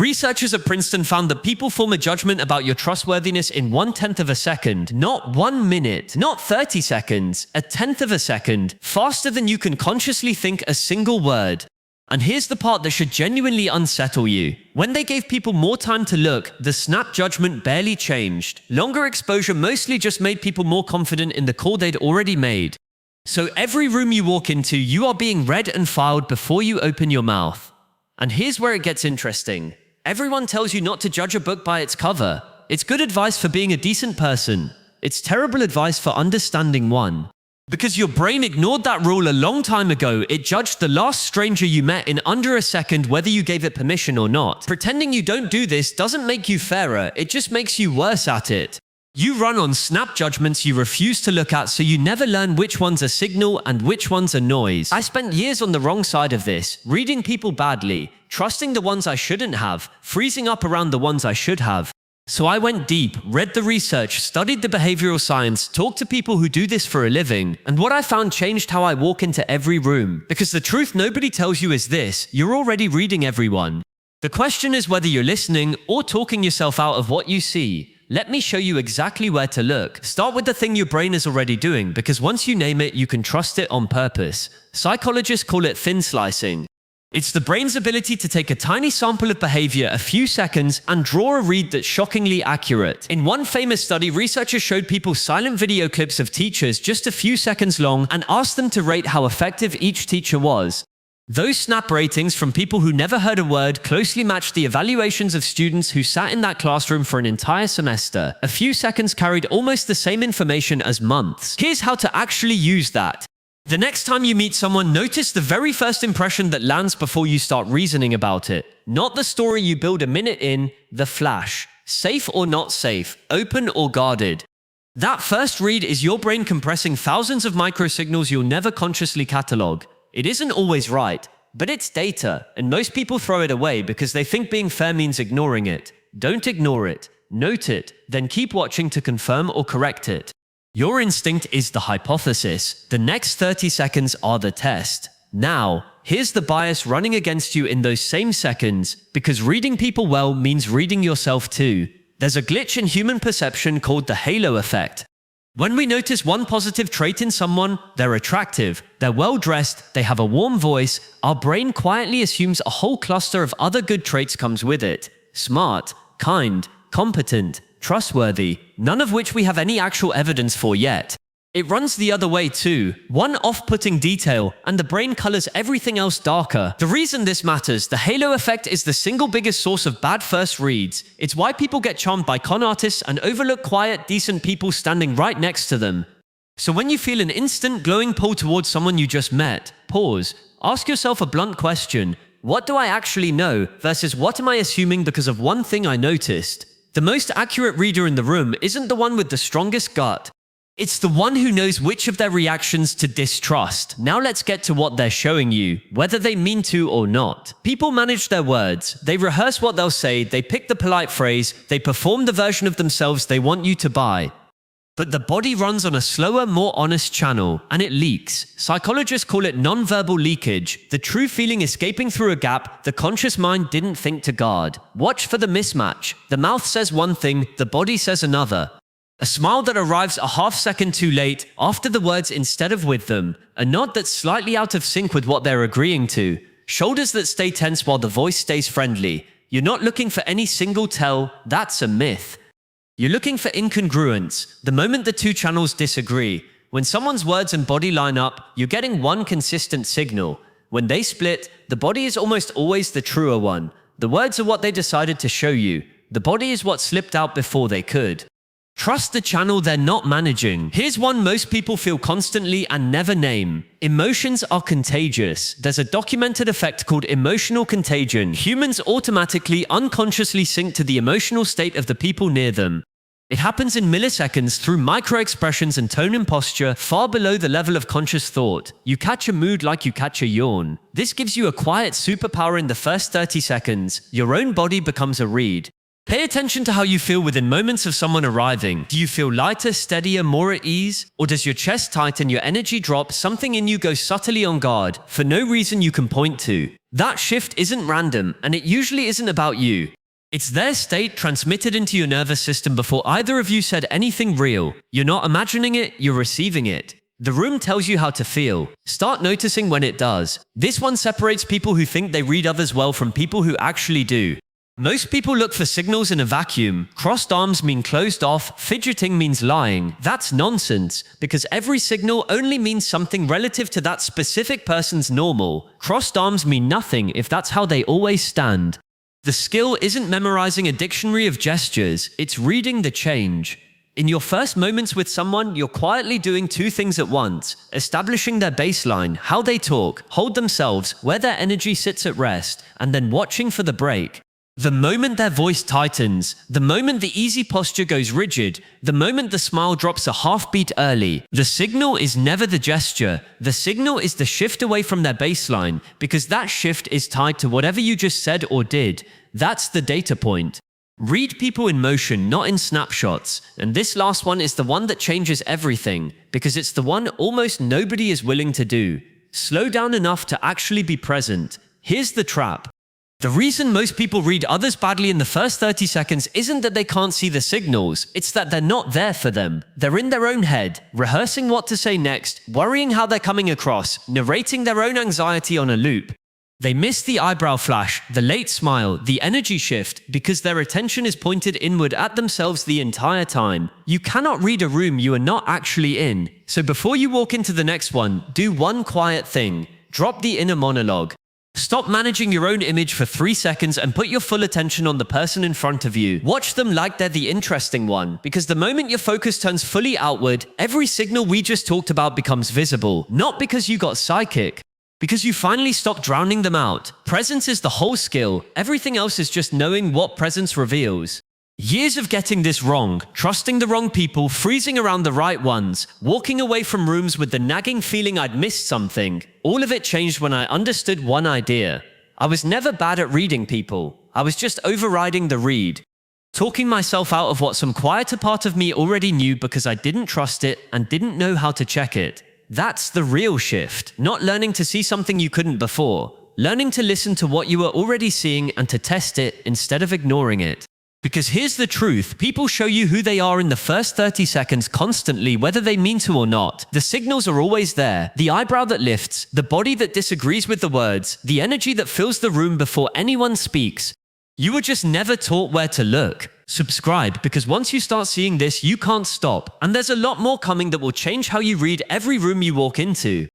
Researchers at Princeton found that people form a judgment about your trustworthiness in 1/10 of a second, not 1 minute, not 30 seconds, 1/10 of a second, faster than you can consciously think a single word. And here's the part that should genuinely unsettle you. When they gave people more time to look, the snap judgment barely changed. Longer exposure mostly just made people more confident in the call they'd already made. So every room you walk into, you are being read and filed before you open your mouth. And here's where it gets interesting. Everyone tells you not to judge a book by its cover. It's good advice for being a decent person. It's terrible advice for understanding one. Because your brain ignored that rule a long time ago, it judged the last stranger you met in under a second whether you gave it permission or not. Pretending you don't do this doesn't make you fairer, it just makes you worse at it. You run on snap judgments you refuse to look at, so you never learn which one's a signal and which one's a noise. I spent years on the wrong side of this, reading people badly, trusting the ones I shouldn't have, freezing up around the ones I should have. So I went deep, read the research, studied the behavioral science, talked to people who do this for a living, and what I found changed how I walk into every room. Because the truth nobody tells you is this: you're already reading everyone. The question is whether you're listening or talking yourself out of what you see. Let me show you exactly where to look. Start with the thing your brain is already doing, because once you name it, you can trust it on purpose. Psychologists call it thin slicing. It's the brain's ability to take a tiny sample of behavior, a few seconds, and draw a read that's shockingly accurate. In one famous study, researchers showed people silent video clips of teachers just a few seconds long and asked them to rate how effective each teacher was. Those snap ratings from people who never heard a word closely matched the evaluations of students who sat in that classroom for an entire semester. A few seconds carried almost the same information as months. Here's how to actually use that. The next time you meet someone, notice the very first impression that lands before you start reasoning about it. Not the story you build a minute in, the flash. Safe or not safe, open or guarded. That first read is your brain compressing thousands of microsignals you'll never consciously catalog. It isn't always right, but it's data, and most people throw it away because they think being fair means ignoring it. Don't ignore it. Note it, then keep watching to confirm or correct it. Your instinct is the hypothesis. The next 30 seconds are the test. Now, here's the bias running against you in those same seconds, because reading people well means reading yourself too. There's a glitch in human perception called the halo effect. When we notice one positive trait in someone, they're attractive, they're well-dressed, they have a warm voice, our brain quietly assumes a whole cluster of other good traits comes with it. Smart, kind, competent, trustworthy, none of which we have any actual evidence for yet. It runs the other way too. One off-putting detail, and the brain colors everything else darker. The reason this matters, the halo effect is the single biggest source of bad first reads. It's why people get charmed by con artists and overlook quiet, decent people standing right next to them. So when you feel an instant glowing pull towards someone you just met, pause. Ask yourself a blunt question. What do I actually know versus what am I assuming because of one thing I noticed? The most accurate reader in the room isn't the one with the strongest gut. It's the one who knows which of their reactions to distrust. Now let's get to what they're showing you, whether they mean to or not. People manage their words. They rehearse what they'll say, they pick the polite phrase, they perform the version of themselves they want you to buy. But the body runs on a slower, more honest channel, and it leaks. Psychologists call it nonverbal leakage, the true feeling escaping through a gap the conscious mind didn't think to guard. Watch for the mismatch. The mouth says one thing, the body says another. A smile that arrives a half-second too late, after the words instead of with them. A nod that's slightly out of sync with what they're agreeing to. Shoulders that stay tense while the voice stays friendly. You're not looking for any single tell, that's a myth. You're looking for incongruence, the moment the two channels disagree. When someone's words and body line up, you're getting one consistent signal. When they split, the body is almost always the truer one. The words are what they decided to show you. The body is what slipped out before they could. Trust the channel they're not managing. Here's one most people feel constantly and never name. Emotions are contagious. There's a documented effect called emotional contagion. Humans automatically, unconsciously sync to the emotional state of the people near them. It happens in milliseconds through micro-expressions and tone and posture far below the level of conscious thought. You catch a mood like you catch a yawn. This gives you a quiet superpower in the first 30 seconds. Your own body becomes a read. Pay attention to how you feel within moments of someone arriving. Do you feel lighter, steadier, more at ease? Or does your chest tighten, your energy drop, something in you go subtly on guard, for no reason you can point to? That shift isn't random, and it usually isn't about you. It's their state transmitted into your nervous system before either of you said anything real. You're not imagining it, you're receiving it. The room tells you how to feel. Start noticing when it does. This one separates people who think they read others well from people who actually do. Most people look for signals in a vacuum. Crossed arms mean closed off, fidgeting means lying. That's nonsense, because every signal only means something relative to that specific person's normal. Crossed arms mean nothing if that's how they always stand. The skill isn't memorizing a dictionary of gestures, it's reading the change. In your first moments with someone, you're quietly doing two things at once: establishing their baseline, how they talk, hold themselves, where their energy sits at rest, and then watching for the break. The moment their voice tightens, the moment the easy posture goes rigid, the moment the smile drops a half beat early, the signal is never the gesture. The signal is the shift away from their baseline, because that shift is tied to whatever you just said or did. That's the data point. Read people in motion, not in snapshots. And this last one is the one that changes everything, because it's the one almost nobody is willing to do. Slow down enough to actually be present. Here's the trap. The reason most people read others badly in the first 30 seconds isn't that they can't see the signals, it's that they're not there for them. They're in their own head, rehearsing what to say next, worrying how they're coming across, narrating their own anxiety on a loop. They miss the eyebrow flash, the late smile, the energy shift, because their attention is pointed inward at themselves the entire time. You cannot read a room you are not actually in. So before you walk into the next one, do one quiet thing. Drop the inner monologue. Stop managing your own image for 3 seconds and put your full attention on the person in front of you. Watch them like they're the interesting one, because the moment your focus turns fully outward, every signal we just talked about becomes visible. Not because you got psychic, because you finally stopped drowning them out. Presence is the whole skill. Everything else is just knowing what presence reveals. Years of getting this wrong, trusting the wrong people, freezing around the right ones, walking away from rooms with the nagging feeling I'd missed something. All of it changed when I understood one idea. I was never bad at reading people. I was just overriding the read. Talking myself out of what some quieter part of me already knew because I didn't trust it and didn't know how to check it. That's the real shift. Not learning to see something you couldn't before. Learning to listen to what you were already seeing and to test it instead of ignoring it. Because here's the truth, people show you who they are in the first 30 seconds constantly, whether they mean to or not. The signals are always there. The eyebrow that lifts, the body that disagrees with the words, the energy that fills the room before anyone speaks. You were just never taught where to look. Subscribe, because once you start seeing this, you can't stop. And there's a lot more coming that will change how you read every room you walk into.